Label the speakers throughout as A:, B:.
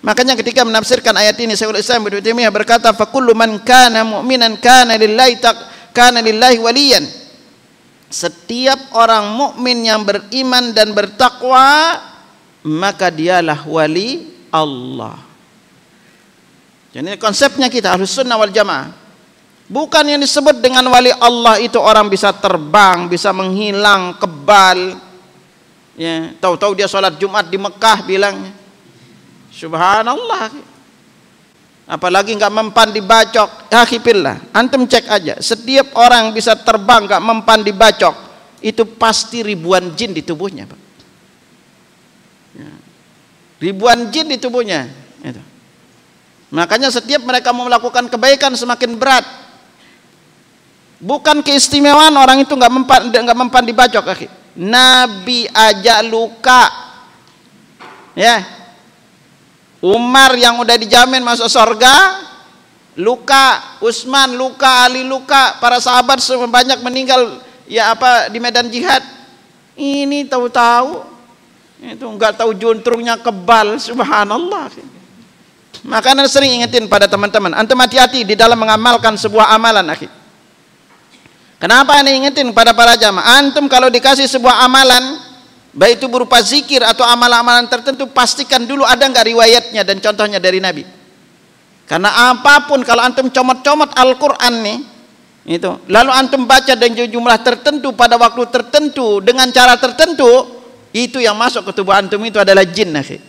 A: Makanya ketika menafsirkan ayat ini Syekhul Islam Ibnu Taimiyah berkata, fa kullu man kana mu'minan kana lillahi waliyan. Setiap orang mukmin yang beriman dan bertakwa, maka dialah wali Allah. Jadi konsepnya kita Ahlus Sunnah wal Jamaah. Bukan yang disebut dengan wali Allah itu orang bisa terbang, bisa menghilang, kebal. Ya, tahu-tahu dia sholat Jumat di Mekah bilangnya. Subhanallah. Apalagi nggak mempan dibacok. Akhipillah, antum cek aja. Setiap orang bisa terbang nggak mempan dibacok, itu pasti ribuan jin di tubuhnya, Pak. Ya. Ribuan jin di tubuhnya. Itu. Makanya setiap mereka mau melakukan kebaikan semakin berat. Bukan keistimewaan orang itu nggak mempan dibacok, akhi. Nabi aja luka. Ya. Umar yang udah dijamin masuk surga luka, Utsman luka, Ali luka, para sahabat semua banyak meninggal ya apa di medan jihad. Ini tahu-tahu itu enggak tahu juntrungnya kebal, subhanallah. Makanya sering ingetin pada teman-teman, antum hati-hati di dalam mengamalkan sebuah amalan, akhi. Kenapa ini ingetin pada para jamaah? Antum kalau dikasih sebuah amalan, baik itu berupa zikir atau amalan-amalan tertentu, pastikan dulu ada nggak riwayatnya dan contohnya dari Nabi. Karena apapun kalau antum comot-comot Al-Quran nih, itu, lalu antum baca dan jumlah tertentu pada waktu tertentu dengan cara tertentu, itu yang masuk ke tubuh antum itu adalah jin, akhi.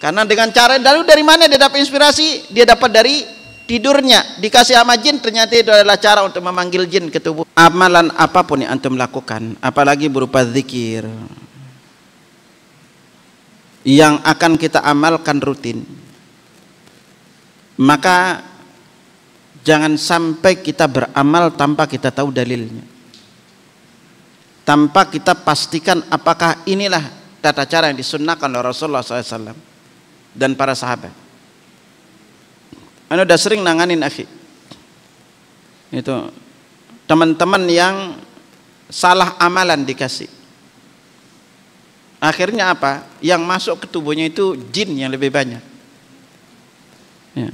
A: Karena dengan cara, lalu dari mana dia dapat inspirasi? Dia dapat dari tidurnya, dikasih sama jin, ternyata itu adalah cara untuk memanggil jin ke tubuh. Amalan apapun yang antum lakukan, apalagi berupa zikir yang akan kita amalkan rutin, maka jangan sampai kita beramal tanpa kita tahu dalilnya, tanpa kita pastikan apakah inilah tata cara yang disunnahkan oleh Rasulullah SAW dan para sahabat. Anu udah sering nanganin, akhi, itu teman-teman yang salah amalan dikasih, akhirnya apa? Yang masuk ke tubuhnya itu jin yang lebih banyak. Ya.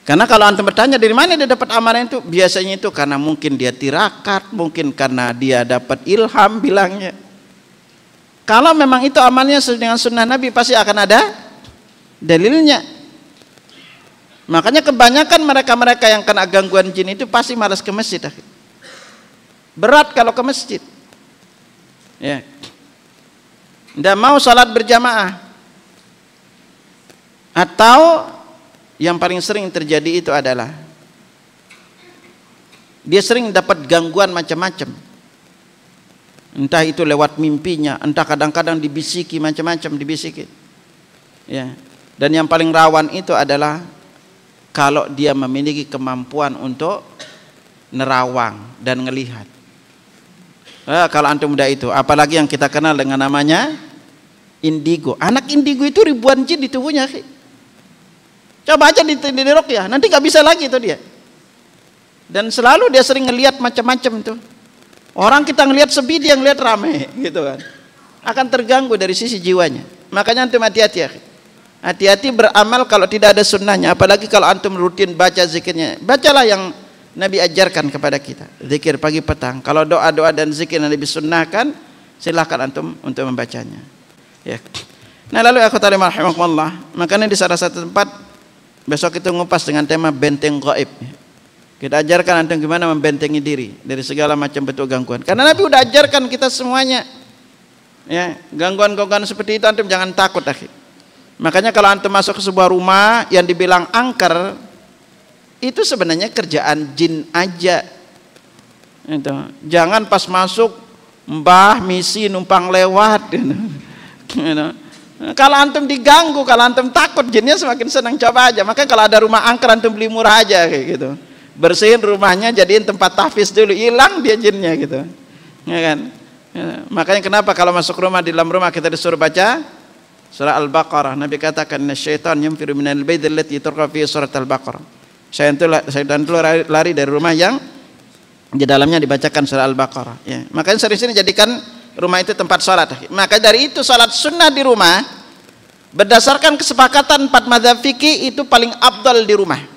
A: Karena kalau antum bertanya dari mana dia dapat amalan itu, biasanya itu karena mungkin dia tirakat, mungkin karena dia dapat ilham bilangnya. Kalau memang itu amalnya sesuai dengan sunnah Nabi, pasti akan ada dalilnya. Makanya kebanyakan mereka-mereka yang kena gangguan jin itu pasti malas ke masjid, akhi. Berat kalau ke masjid. Ya. Tidak mau salat berjamaah. Atau yang paling sering terjadi itu adalah dia sering dapat gangguan macam-macam. Entah itu lewat mimpinya, entah kadang-kadang dibisiki macam-macam, dibisiki. Ya. Dan yang paling rawan itu adalah kalau dia memiliki kemampuan untuk nerawang dan ngelihat. Kalau antum muda itu, apalagi yang kita kenal dengan namanya indigo. Anak indigo itu ribuan jin di tubuhnya. Coba aja di ruqyah, nanti nggak bisa lagi itu dia. Dan selalu dia sering ngelihat macam-macam tuh. Orang kita ngelihat sepi, dia ngelihat rame, gitu kan. Akan terganggu dari sisi jiwanya. Makanya antum hati-hati, ya. Hati-hati beramal kalau tidak ada sunnahnya. Apalagi kalau antum rutin baca zikirnya. Bacalah yang Nabi ajarkan kepada kita. Zikir pagi petang. Kalau doa-doa dan zikir yang Nabi sunnahkan, silahkan antum untuk membacanya. Ya. Nah lalu aku talim rahimakumullah. Makanya di salah satu tempat besok kita ngupas dengan tema benteng gaib. Kita ajarkan antum gimana membentengi diri dari segala macam bentuk gangguan. Karena Nabi udah ajarkan kita semuanya. Ya, gangguan-gangguan seperti itu antum jangan takut, akhi. Makanya kalau antum masuk ke sebuah rumah yang dibilang angker, itu sebenarnya kerjaan jin aja. Itu. Jangan pas masuk mbah misi numpang lewat. Kalau antum diganggu, kalau antum takut, jinnya semakin senang. Coba aja. Makanya kalau ada rumah angker antum beli murah aja kayak gitu. Bersihin rumahnya, jadiin tempat tahfiz dulu, hilang dia jinnya gitu. Ya kan? Ya. Makanya kenapa kalau masuk rumah, di dalam rumah kita disuruh baca surah Al-Baqarah. Nabi katakan syaitan yanfiru minal bait allati turqa fi surat Al-Baqarah. Syaitan itu lari dari rumah yang di dalamnya dibacakan surah Al-Baqarah. Ya. Makanya sering-sering jadikan rumah itu tempat salat. Maka dari itu salat sunnah di rumah Berdasarkan kesepakatan 4 mazhab fikih itu paling afdal di rumah.